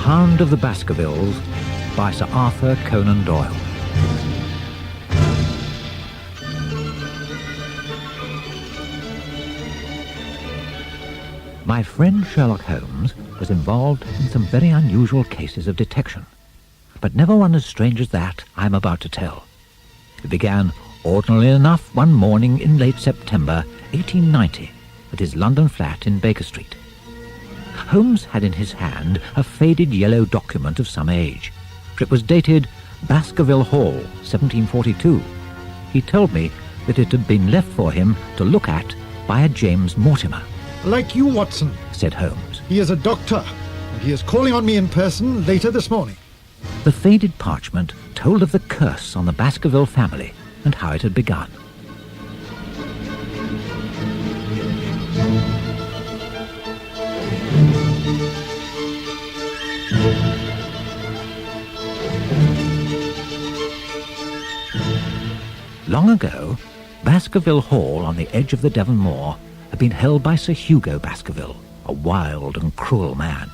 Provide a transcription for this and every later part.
Hound of the Baskervilles by Sir Arthur Conan Doyle. My friend Sherlock Holmes was involved in some very unusual cases of detection, but never one as strange as that I am about to tell. It began ordinarily enough one morning in late September 1890 at his London flat in Baker Street. Holmes had in his hand a faded yellow document of some age, for it was dated Baskerville Hall, 1742. He told me that it had been left for him to look at by a James Mortimer. "Like you, Watson," said Holmes. "He is a doctor, and he is calling on me in person later this morning." The faded parchment told of the curse on the Baskerville family and how it had begun. Long ago, Baskerville Hall on the edge of the Devon Moor had been held by Sir Hugo Baskerville, a wild and cruel man.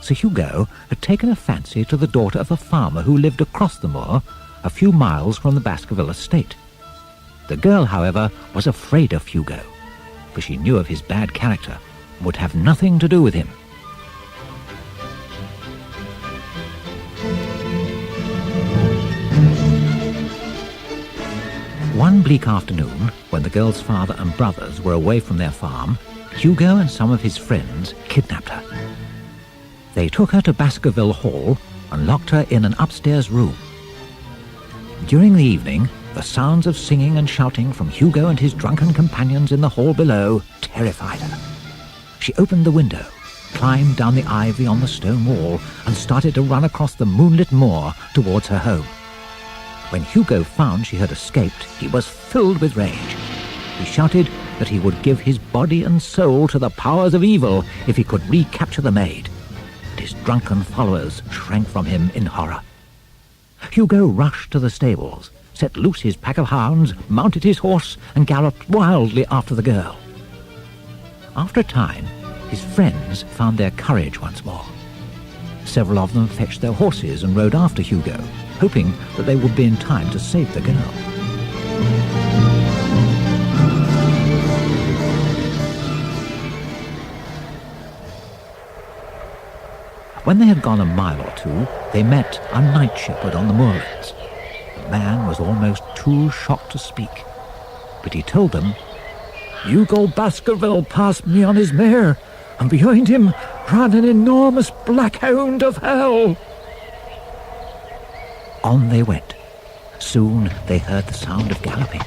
Sir Hugo had taken a fancy to the daughter of a farmer who lived across the moor, a few miles from the Baskerville estate. The girl, however, was afraid of Hugo, for she knew of his bad character and would have nothing to do with him. One bleak afternoon, when the girl's father and brothers were away from their farm, Hugo and some of his friends kidnapped her. They took her to Baskerville Hall and locked her in an upstairs room. During the evening, the sounds of singing and shouting from Hugo and his drunken companions in the hall below terrified her. She opened the window, climbed down the ivy on the stone wall, and started to run across the moonlit moor towards her home. When Hugo found she had escaped, he was filled with rage. He shouted that he would give his body and soul to the powers of evil if he could recapture the maid. But his drunken followers shrank from him in horror. Hugo rushed to the stables, set loose his pack of hounds, mounted his horse, and galloped wildly after the girl. After a time, his friends found their courage once more. Several of them fetched their horses and rode after Hugo, hoping that they would be in time to save the girl. When they had gone a mile or two, they met a night shepherd on the moorlands. The man was almost too shocked to speak, but he told them, "Hugo Baskerville passed me on his mare, and behind him ran an enormous black hound of hell." On they went. Soon they heard the sound of galloping,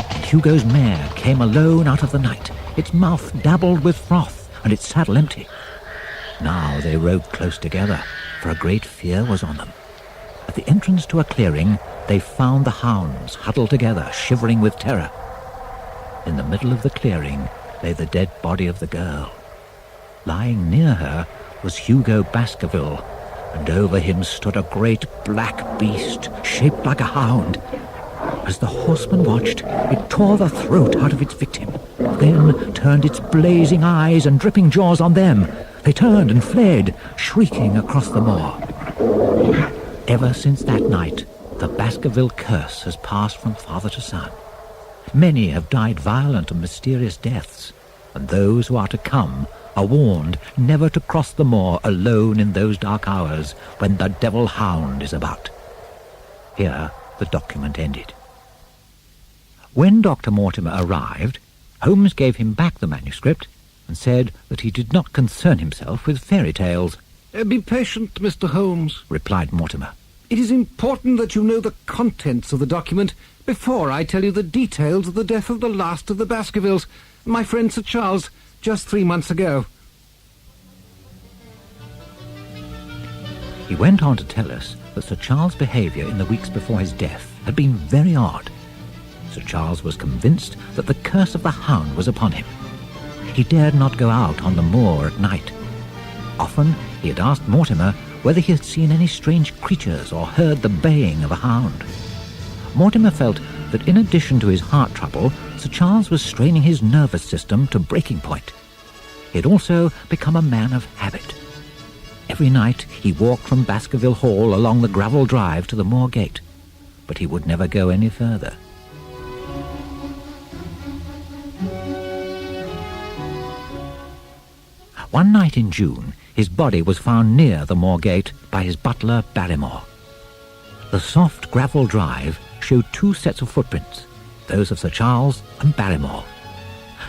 and Hugo's mare came alone out of the night, its mouth dabbled with froth and its saddle empty. Now they rode close together, for a great fear was on them. At the entrance to a clearing, they found the hounds huddled together, shivering with terror. In the middle of the clearing lay the dead body of the girl. Lying near her was Hugo Baskerville, and over him stood a great black beast, shaped like a hound. As the horseman watched, it tore the throat out of its victim, then turned its blazing eyes and dripping jaws on them. They turned and fled, shrieking across the moor. Ever since that night, the Baskerville curse has passed from father to son. Many have died violent and mysterious deaths, and those who are to come are warned never to cross the moor alone in those dark hours when the devil hound is about. Here the document ended. When Dr. Mortimer arrived, Holmes gave him back the manuscript and said that he did not concern himself with fairy tales. Be patient, Mr. Holmes, replied Mortimer. It is important that you know the contents of the document before I tell you the details of the death of the last of the Baskervilles, my friend Sir Charles, just 3 months ago. He went on to tell us that Sir Charles' behaviour in the weeks before his death had been very odd. Sir Charles was convinced that the curse of the hound was upon him. He dared not go out on the moor at night. Often he had asked Mortimer whether he had seen any strange creatures or heard the baying of a hound. Mortimer felt that in addition to his heart trouble, Sir Charles was straining his nervous system to breaking point. He had also become a man of habit. Every night he walked from Baskerville Hall along the gravel drive to the moor gate, but he would never go any further. One night in June, his body was found near the moor gate by his butler, Barrymore. The soft gravel drive showed two sets of footprints, those of Sir Charles and Barrymore.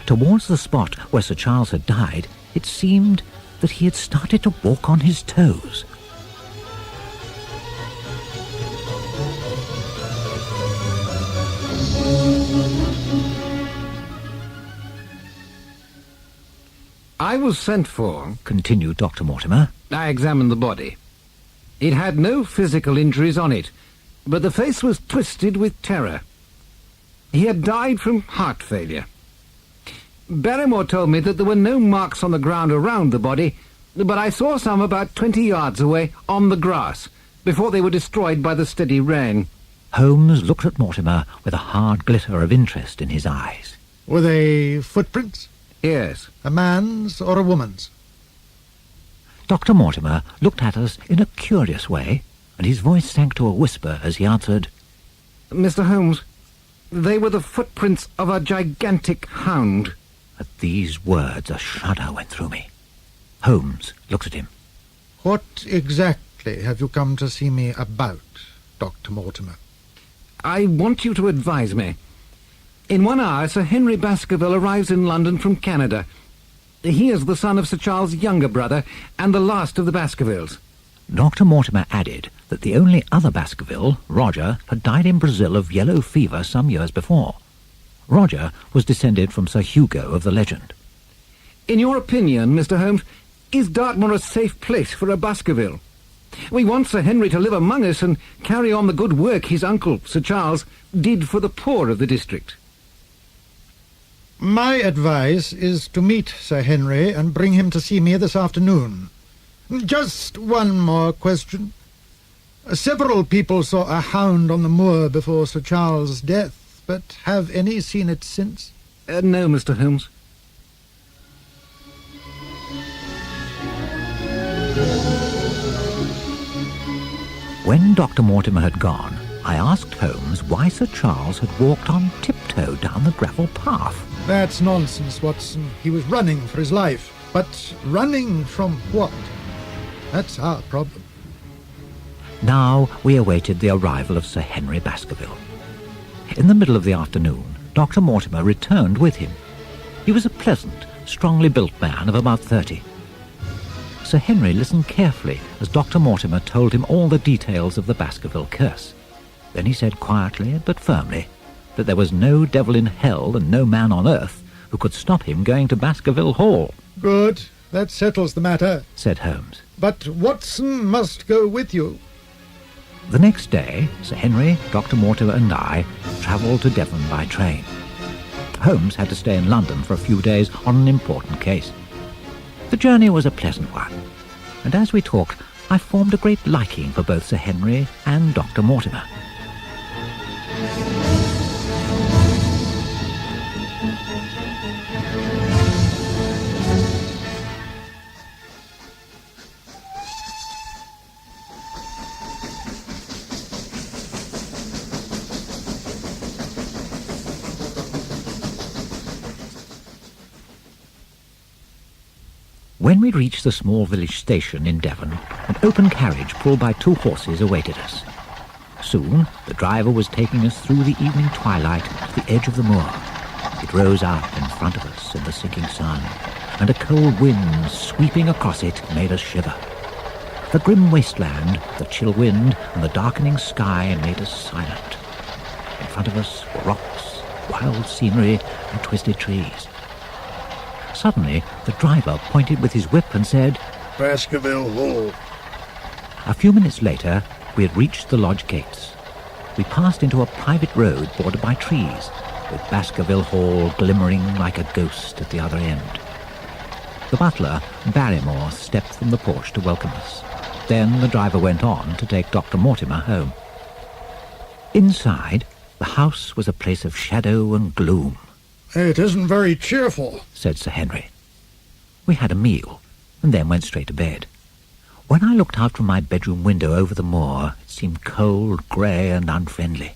Towards the spot where Sir Charles had died, it seemed that he had started to walk on his toes. I was sent for, Continued Dr. Mortimer. I examined the body. It had no physical injuries on it, but the face was twisted with terror. He had died from heart failure. Barrymore told me that there were no marks on the ground around the body, but I saw some about 20 yards away on the grass, before they were destroyed by the steady rain. Holmes looked at Mortimer with a hard glitter of interest in his eyes. Were they footprints? Yes. A man's or a woman's? Dr. Mortimer looked at us in a curious way, and his voice sank to a whisper as he answered, Mr. Holmes, they were the footprints of a gigantic hound. At these words a shudder went through me. Holmes looked at him. What exactly have you come to see me about, Dr. Mortimer? I want you to advise me. In 1 hour, Sir Henry Baskerville arrives in London from Canada. He is the son of Sir Charles' younger brother and the last of the Baskervilles. Dr. Mortimer added that the only other Baskerville, Roger, had died in Brazil of yellow fever some years before. Roger was descended from Sir Hugo of the legend. In your opinion, Mr. Holmes, is Dartmoor a safe place for a Baskerville? We want Sir Henry to live among us and carry on the good work his uncle, Sir Charles, did for the poor of the district. My advice is to meet Sir Henry and bring him to see me this afternoon. Just one more question. Several people saw a hound on the moor before Sir Charles' death, but have any seen it since? No, Mr. Holmes. When Dr. Mortimer had gone, I asked Holmes why Sir Charles had walked on tiptoe down the gravel path. That's nonsense, Watson. He was running for his life. But running from what? That's our problem. Now we awaited the arrival of Sir Henry Baskerville. In the middle of the afternoon, Dr. Mortimer returned with him. He was a pleasant, strongly built man of about 30. Sir Henry listened carefully as Dr. Mortimer told him all the details of the Baskerville curse. Then he said quietly but firmly that there was no devil in hell and no man on earth who could stop him going to Baskerville Hall. Good. That settles the matter, said Holmes. But Watson must go with you. The next day, Sir Henry, Dr. Mortimer and I travelled to Devon by train. Holmes had to stay in London for a few days on an important case. The journey was a pleasant one, and as we talked, I formed a great liking for both Sir Henry and Dr. Mortimer. When we reached the small village station in Devon, an open carriage pulled by 2 horses awaited us. Soon the driver was taking us through the evening twilight to the edge of the moor. It rose up in front of us in the sinking sun, and a cold wind sweeping across it made us shiver. The grim wasteland, the chill wind, and the darkening sky made us silent. In front of us were rocks, wild scenery, and twisted trees. Suddenly, the driver pointed with his whip and said, Baskerville Hall. A few minutes later, we had reached the lodge gates. We passed into a private road bordered by trees, with Baskerville Hall glimmering like a ghost at the other end. The butler, Barrymore, stepped from the porch to welcome us. Then the driver went on to take Dr. Mortimer home. Inside, the house was a place of shadow and gloom. It isn't very cheerful, said Sir Henry. We had a meal, and then went straight to bed. When I looked out from my bedroom window over the moor, it seemed cold, grey and unfriendly.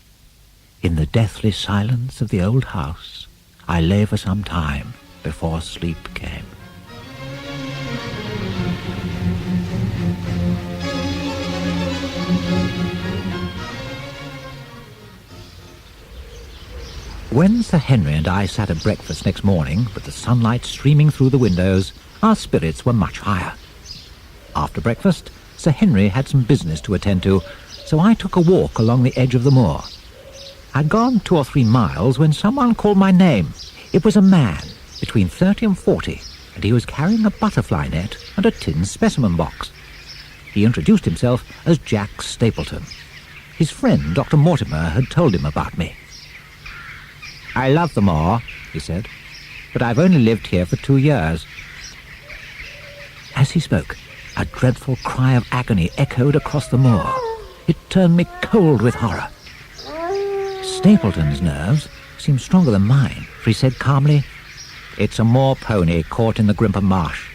In the deathly silence of the old house, I lay for some time before sleep came. When Sir Henry and I sat at breakfast next morning, with the sunlight streaming through the windows, our spirits were much higher. After breakfast, Sir Henry had some business to attend to, so I took a walk along the edge of the moor. I'd gone 2 or 3 miles when someone called my name. It was a man, between 30 and 40, and he was carrying a butterfly net and a tin specimen box. He introduced himself as Jack Stapleton. His friend, Dr. Mortimer, had told him about me. "I love the moor," he said, "but I've only lived here for 2 years." As he spoke, a dreadful cry of agony echoed across the moor. It turned me cold with horror. Stapleton's nerves seemed stronger than mine, for he said calmly, "It's a moor pony caught in the Grimpen Marsh."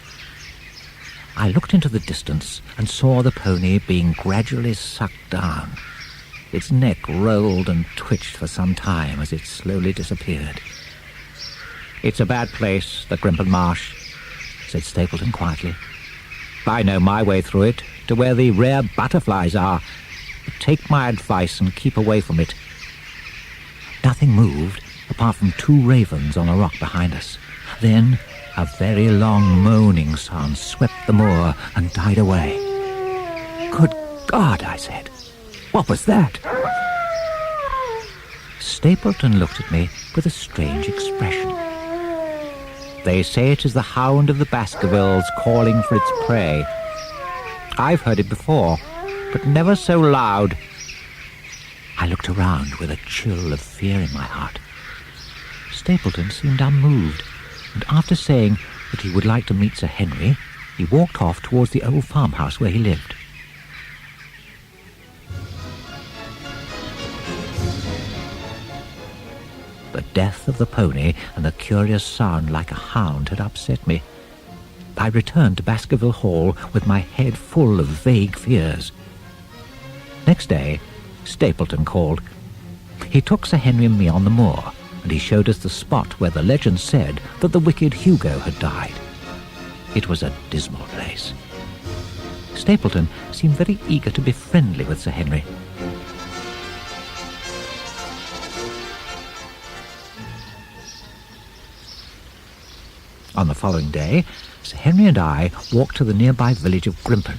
I looked into the distance and saw the pony being gradually sucked down. Its neck rolled and twitched for some time as it slowly disappeared. "It's a bad place, the Grimpen Marsh," said Stapleton quietly. "I know my way through it, to where the rare butterflies are. Take my advice and keep away from it." Nothing moved, apart from 2 ravens on a rock behind us. Then a very long moaning sound swept the moor and died away. "Good God," I said. "What was that?" Stapleton looked at me with a strange expression. "They say it is the Hound of the Baskervilles calling for its prey. I've heard it before, but never so loud." I looked around with a chill of fear in my heart. Stapleton seemed unmoved, and after saying that he would like to meet Sir Henry, he walked off towards the old farmhouse where he lived. The death of the pony and the curious sound like a hound had upset me. I returned to Baskerville Hall with my head full of vague fears. Next day, Stapleton called. He took Sir Henry and me on the moor, and he showed us the spot where the legend said that the wicked Hugo had died. It was a dismal place. Stapleton seemed very eager to be friendly with Sir Henry. On the following day, Sir Henry and I walked to the nearby village of Grimpen.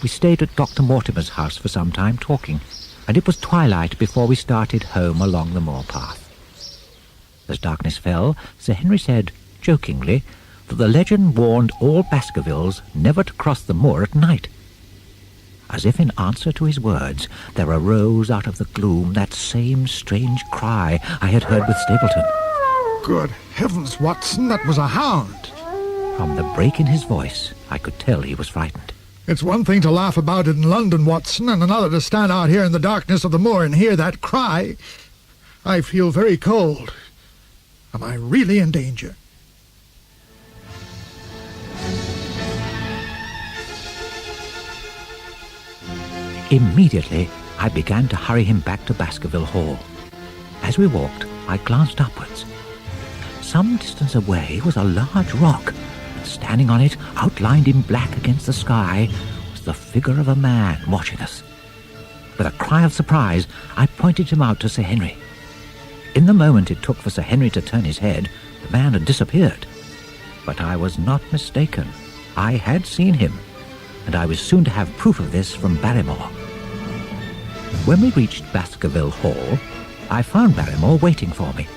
We stayed at Dr. Mortimer's house for some time talking, and it was twilight before we started home along the moor path. As darkness fell, Sir Henry said, jokingly, that the legend warned all Baskervilles never to cross the moor at night. As if in answer to his words, there arose out of the gloom that same strange cry I had heard with Stapleton. Good heavens, Watson, that was a hound. From the break in his voice, I could tell he was frightened. It's one thing to laugh about it in London, Watson, and another to stand out here in the darkness of the moor and hear that cry. I feel very cold. Am I really in danger? Immediately, I began to hurry him back to Baskerville Hall. As we walked, I glanced upwards. Some distance away was a large rock, and standing on it, outlined in black against the sky, was the figure of a man watching us. With a cry of surprise, I pointed him out to Sir Henry. In the moment it took for Sir Henry to turn his head, the man had disappeared. But I was not mistaken. I had seen him, and I was soon to have proof of this from Barrymore. When we reached Baskerville Hall, I found Barrymore waiting for me.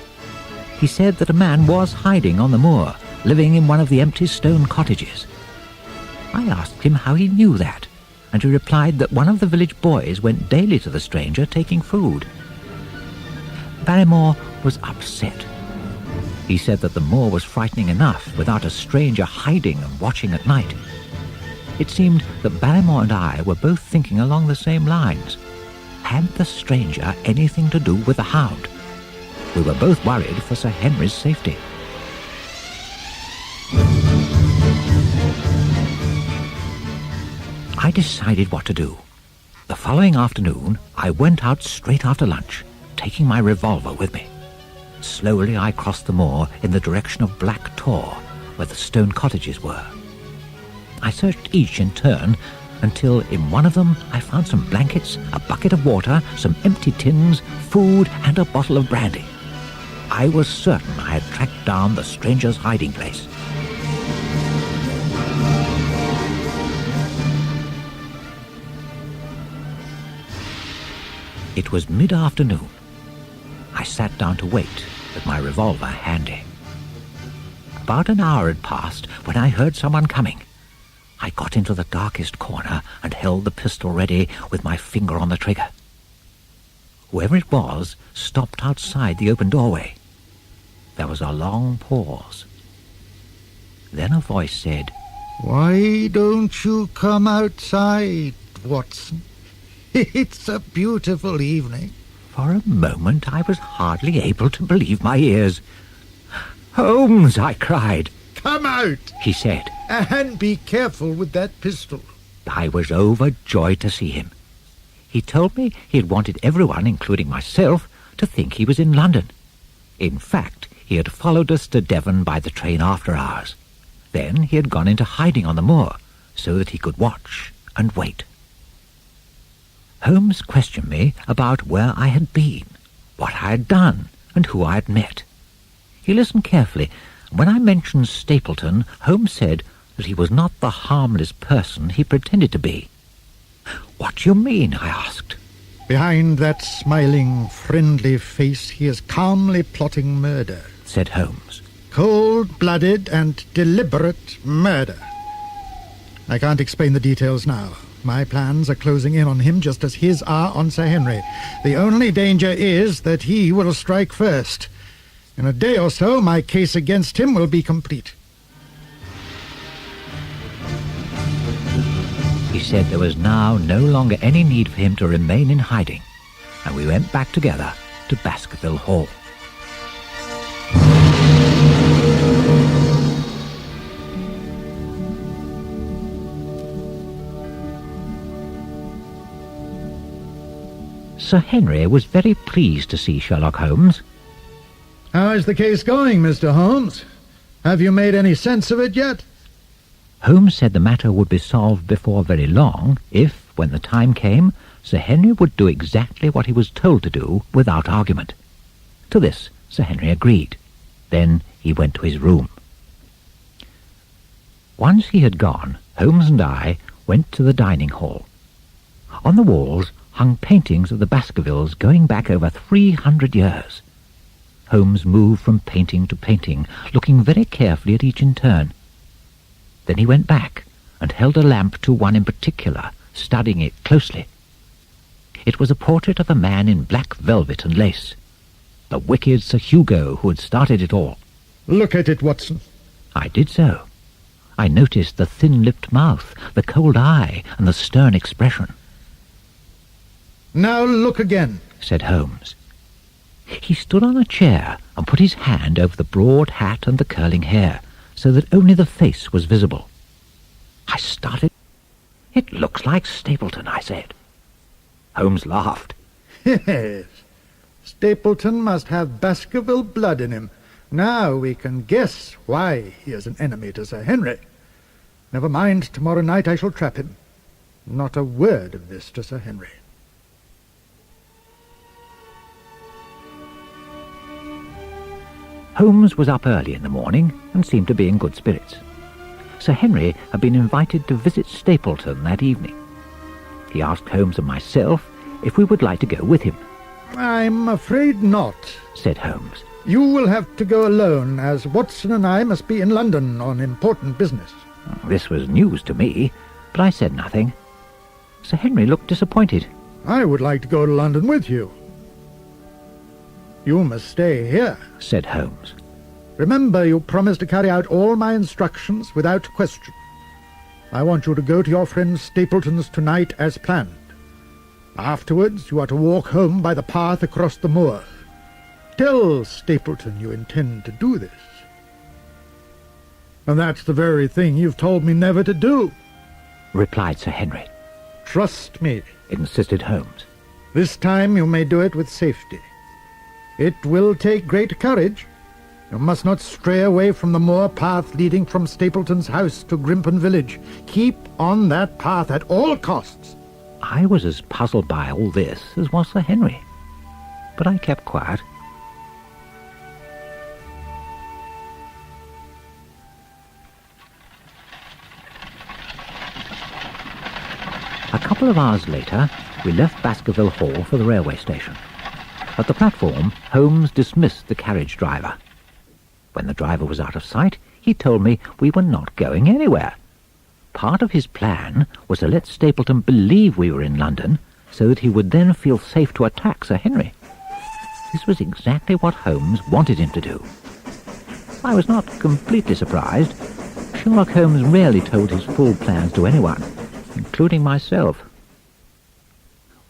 He said that a man was hiding on the moor, living in one of the empty stone cottages. I asked him how he knew that, and he replied that one of the village boys went daily to the stranger taking food. Barrymore was upset. He said that the moor was frightening enough without a stranger hiding and watching at night. It seemed that Barrymore and I were both thinking along the same lines. Had the stranger anything to do with the hound? We were both worried for Sir Henry's safety. I decided what to do. The following afternoon, I went out straight after lunch, taking my revolver with me. Slowly I crossed the moor in the direction of Black Tor, where the stone cottages were. I searched each in turn until in one of them I found some blankets, a bucket of water, some empty tins, food, and a bottle of brandy. I was certain I had tracked down the stranger's hiding place. It was mid-afternoon. I sat down to wait with my revolver handy. About an hour had passed when I heard someone coming. I got into the darkest corner and held the pistol ready with my finger on the trigger. Whoever it was stopped outside the open doorway. There was a long pause. Then a voice said, "Why don't you come outside, Watson? It's a beautiful evening." For a moment I was hardly able to believe my ears. "Holmes!" I cried. "Come out!" he said. "And be careful with that pistol." I was overjoyed to see him. He told me he had wanted everyone, including myself, to think he was in London. In fact, he had followed us to Devon by the train after hours. Then he had gone into hiding on the moor, so that he could watch and wait. Holmes questioned me about where I had been, what I had done, and who I had met. He listened carefully, and when I mentioned Stapleton, Holmes said that he was not the harmless person he pretended to be. "What do you mean?" I asked. "Behind that smiling, friendly face, he is calmly plotting murder," said Holmes. "Cold-blooded and deliberate murder. I can't explain the details now. My plans are closing in on him just as his are on Sir Henry. The only danger is that he will strike first. In a day or so, my case against him will be complete." He said there was now no longer any need for him to remain in hiding, and we went back together to Baskerville Hall. Sir Henry was very pleased to see Sherlock Holmes. "How is the case going, Mr. Holmes? Have you made any sense of it yet?" Holmes said the matter would be solved before very long if, when the time came, Sir Henry would do exactly what he was told to do without argument. To this Sir Henry agreed. Then he went to his room. Once he had gone, Holmes and I went to the dining hall. On the walls hung paintings of the Baskervilles going back over 300 years. Holmes moved from painting to painting, looking very carefully at each in turn. Then he went back and held a lamp to one in particular, studying it closely. It was a portrait of a man in black velvet and lace, the wicked Sir Hugo who had started it all. "Look at it, Watson." I did so. I noticed the thin-lipped mouth, the cold eye, and the stern expression. "Now look again," said Holmes. He stood on a chair and put his hand over the broad hat and the curling hair, so that only the face was visible. I started. "It looks like Stapleton," I said. Holmes laughed. "Yes. Stapleton must have Baskerville blood in him. Now we can guess why he is an enemy to Sir Henry. Never mind, tomorrow night I shall trap him. Not a word of this to Sir Henry." Holmes was up early in the morning and seemed to be in good spirits. Sir Henry had been invited to visit Stapleton that evening. He asked Holmes and myself if we would like to go with him. "I'm afraid not," said Holmes. "You will have to go alone, as Watson and I must be in London on important business." This was news to me, but I said nothing. Sir Henry looked disappointed. "I would like to go to London with you." "You must stay here," said Holmes. "Remember, you promised to carry out all my instructions without question. I want you to go to your friend Stapleton's tonight as planned. Afterwards, you are to walk home by the path across the moor. Tell Stapleton you intend to do this." "And that's the very thing you've told me never to do," replied Sir Henry. trust me, insisted Holmes. this time you may do it with safety. It will take great courage. You must not stray away from the moor path leading from Stapleton's house to Grimpen village. Keep on that path at all costs. I was as puzzled by all this as was Sir Henry, but I kept quiet. A couple of hours later, we left Baskerville Hall for the railway station. At the platform, Holmes dismissed the carriage driver. When the driver was out of sight, he told me we were not going anywhere. Part of his plan was to let Stapleton believe we were in London, so that he would then feel safe to attack Sir Henry. This was exactly what Holmes wanted him to do. I was not completely surprised. Sherlock Holmes rarely told his full plans to anyone, including myself.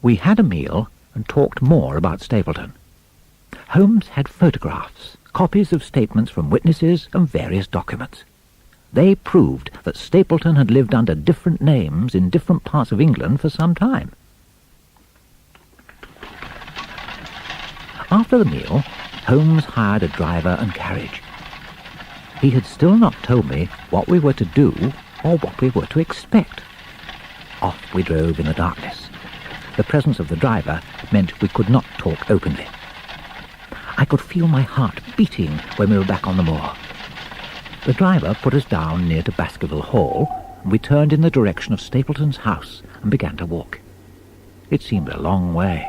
We had a meal and talked more about Stapleton. Holmes had photographs, copies of statements from witnesses and various documents. They proved that Stapleton had lived under different names in different parts of England for some time. After the meal, Holmes hired a driver and carriage. He had still not told me what we were to do or what we were to expect. Off we drove in the darkness. The presence of the driver meant we could not talk openly. I could feel my heart beating when we were back on the moor. The driver put us down near to Baskerville Hall, and we turned in the direction of Stapleton's house and began to walk. It seemed a long way.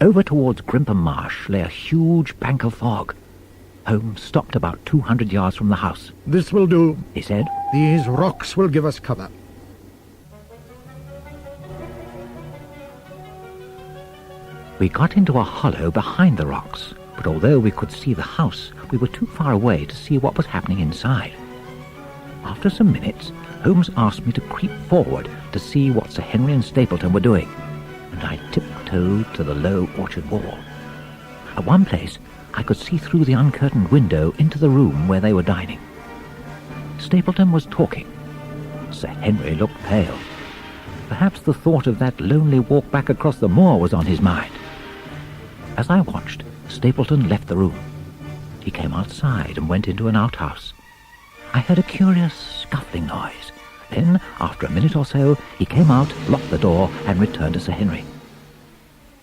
Over towards Grimpen Marsh lay a huge bank of fog. Holmes stopped about 200 yards from the house. This will do, He said. These rocks will give us cover. We got into a hollow behind the rocks, but although we could see the house, we were too far away to see what was happening inside. After some minutes, Holmes asked me to creep forward to see what Sir Henry and Stapleton were doing, and I tiptoed to the low orchard wall. At one place, I could see through the uncurtained window into the room where they were dining. Stapleton was talking. Sir Henry looked pale. Perhaps the thought of that lonely walk back across the moor was on his mind. As I watched, Stapleton left the room. He came outside and went into an outhouse. I heard a curious scuffling noise. Then, after a minute or so, he came out, locked the door, and returned to Sir Henry.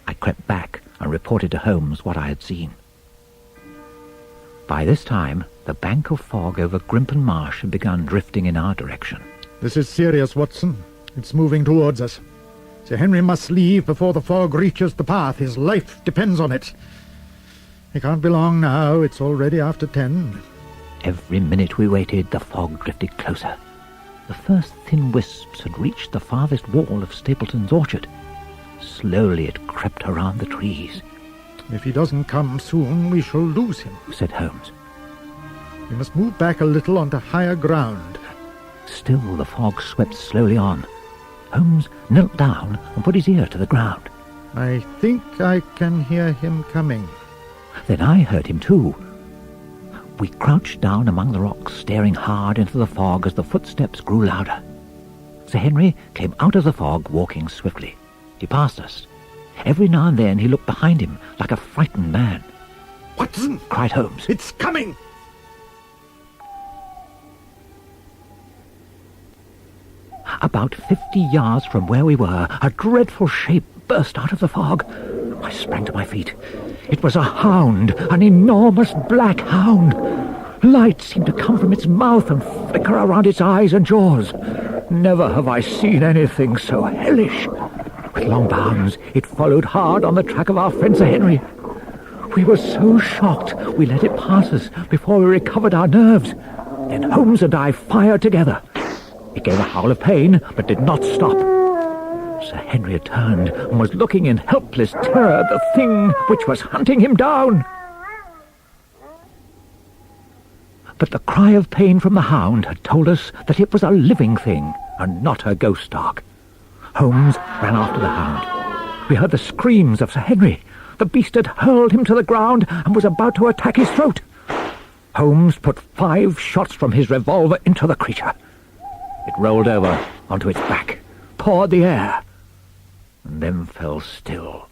I crept back and reported to Holmes what I had seen. By this time, the bank of fog over Grimpen Marsh had begun drifting in our direction. This is serious, Watson. It's moving towards us. Sir Henry must leave before the fog reaches the path. His life depends on it. It can't be long now. It's already after 10. Every minute we waited, the fog drifted closer. The first thin wisps had reached the farthest wall of Stapleton's orchard. Slowly it crept around the trees. If he doesn't come soon, we shall lose him, said Holmes. We must move back a little onto higher ground. Still the fog swept slowly on. Holmes knelt down and put his ear to the ground. I think I can hear him coming. Then I heard him too. We crouched down among the rocks, staring hard into the fog as the footsteps grew louder. Sir Henry came out of the fog, walking swiftly. He passed us. Every now and then he looked behind him, like a frightened man. Watson! Cried Holmes. It's coming! About 50 yards from where we were, a dreadful shape burst out of the fog. I sprang to my feet. It was a hound, an enormous black hound. Light seemed to come from its mouth and flicker around its eyes and jaws. Never have I seen anything so hellish. With long bounds, it followed hard on the track of our friend Sir Henry. We were so shocked we let it pass us before we recovered our nerves. Then Holmes and I fired together. It gave a howl of pain, but did not stop. Sir Henry had turned and was looking in helpless terror at the thing which was hunting him down. But the cry of pain from the hound had told us that it was a living thing and not a ghost dog. Holmes ran after the hound. We heard the screams of Sir Henry. The beast had hurled him to the ground and was about to attack his throat. Holmes put 5 shots from his revolver into the creature. It rolled over onto its back, pawed the air, and then fell still.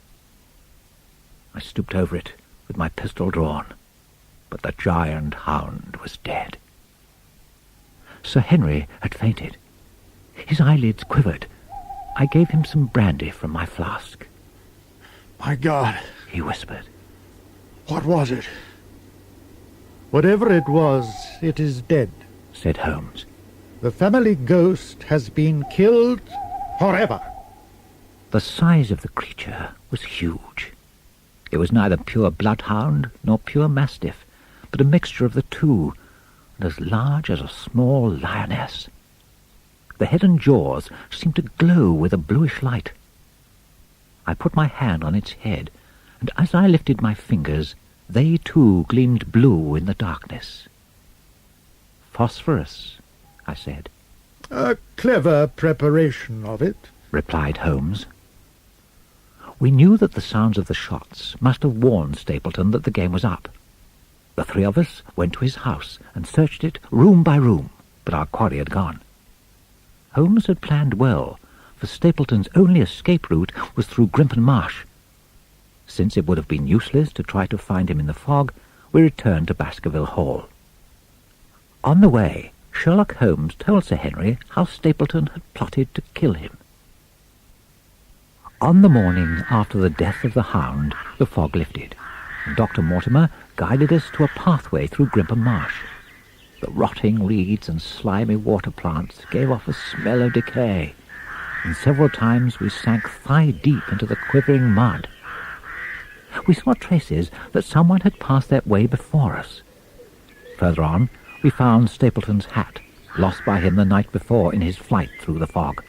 I stooped over it with my pistol drawn, but the giant hound was dead. Sir Henry had fainted. His eyelids quivered. I gave him some brandy from my flask. My God, he whispered. What was it? Whatever it was, it is dead, said Holmes. The family ghost has been killed forever. The size of the creature was huge. It was neither pure bloodhound nor pure mastiff, but a mixture of the two, and as large as a small lioness. The head and jaws seemed to glow with a bluish light. I put my hand on its head, and as I lifted my fingers, they too gleamed blue in the darkness. Phosphorus, I said. A clever preparation of it, replied Holmes. We knew that the sounds of the shots must have warned Stapleton that the game was up. The three of us went to his house and searched it room by room, but our quarry had gone. Holmes had planned well, for Stapleton's only escape route was through Grimpen Marsh. Since it would have been useless to try to find him in the fog, we returned to Baskerville Hall. On the way, Sherlock Holmes told Sir Henry how Stapleton had plotted to kill him. On the morning after the death of the Hound, the fog lifted, and Dr. Mortimer guided us to a pathway through Grimpen Marsh. The rotting reeds and slimy water plants gave off a smell of decay, and several times we sank thigh-deep into the quivering mud. We saw traces that someone had passed that way before us. Further on, we found Stapleton's hat, lost by him the night before in his flight through the fog.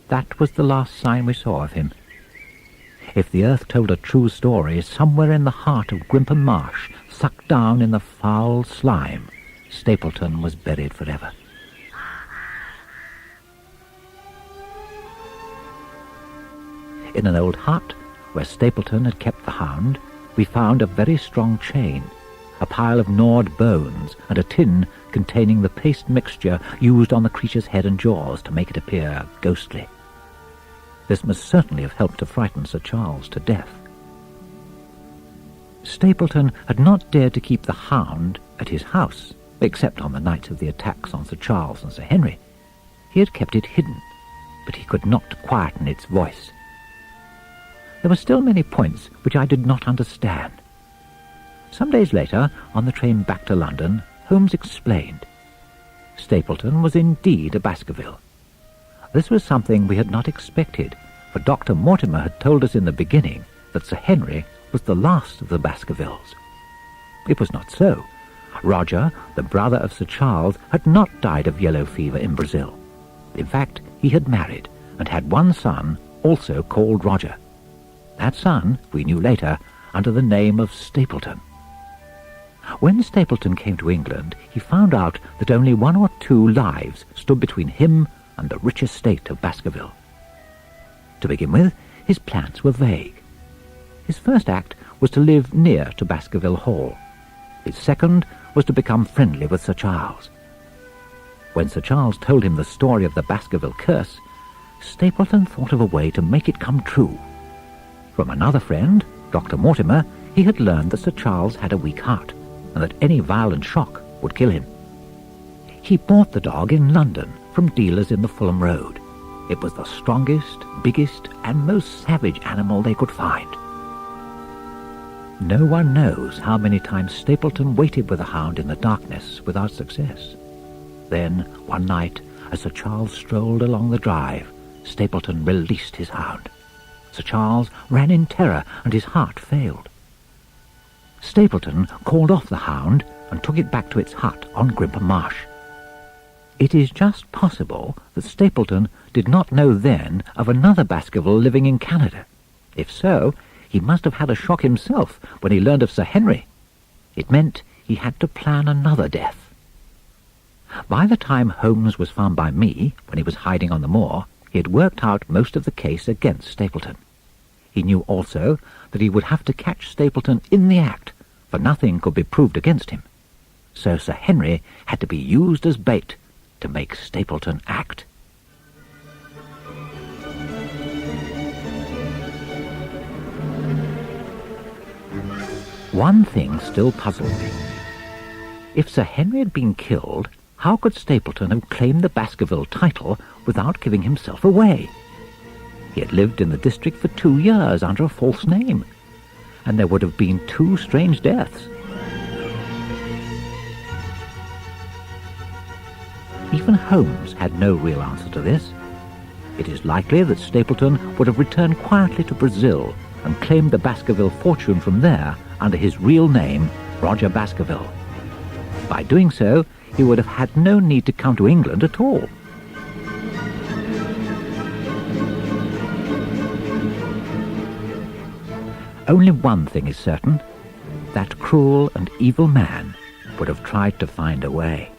That was the last sign we saw of him. If the earth told a true story, somewhere in the heart of Grimpen Marsh, sucked down in the foul slime, Stapleton was buried forever. In an old hut, where Stapleton had kept the hound, we found a very strong chain, a pile of gnawed bones, and a tin containing the paste mixture used on the creature's head and jaws to make it appear ghostly. This must certainly have helped to frighten Sir Charles to death. Stapleton had not dared to keep the hound at his house, except on the night of the attacks on Sir Charles and Sir Henry. He had kept it hidden, but he could not quieten its voice. There were still many points which I did not understand. Some days later, on the train back to London, Holmes explained. Stapleton was indeed a Baskerville. This was something we had not expected, for Dr. Mortimer had told us in the beginning that Sir Henry was the last of the Baskervilles. It was not so. Roger, the brother of Sir Charles, had not died of yellow fever in Brazil. In fact, he had married and had one son, also called Roger. That son, we knew later, under the name of Stapleton. When Stapleton came to England, he found out that only 1 or 2 lives stood between him and the rich estate of Baskerville. To begin with, his plans were vague. His first act was to live near to Baskerville Hall. His second was to become friendly with Sir Charles. When Sir Charles told him the story of the Baskerville curse, Stapleton thought of a way to make it come true. From another friend, Dr. Mortimer, he had learned that Sir Charles had a weak heart, and that any violent shock would kill him. He bought the dog in London from dealers in the Fulham Road. It was the strongest, biggest, and most savage animal they could find. No one knows how many times Stapleton waited with the hound in the darkness without success. Then, one night, as Sir Charles strolled along the drive, Stapleton released his hound. Sir Charles ran in terror, and his heart failed. Stapleton called off the hound and took it back to its hut on Grimpen Marsh. It is just possible that Stapleton did not know then of another Baskerville living in Canada. If so, he must have had a shock himself when he learned of Sir Henry. It meant he had to plan another death. By the time Holmes was found by me, when he was hiding on the moor, he had worked out most of the case against Stapleton. He knew also that he would have to catch Stapleton in the act, for nothing could be proved against him. So Sir Henry had to be used as bait to make Stapleton act. One thing still puzzled me. If Sir Henry had been killed, how could Stapleton have claimed the Baskerville title without giving himself away? He had lived in the district for 2 years under a false name, and there would have been 2 strange deaths. Even Holmes had no real answer to this. It is likely that Stapleton would have returned quietly to Brazil and claimed the Baskerville fortune from there under his real name, Roger Baskerville. By doing so, he would have had no need to come to England at all. Only one thing is certain: that cruel and evil man would have tried to find a way.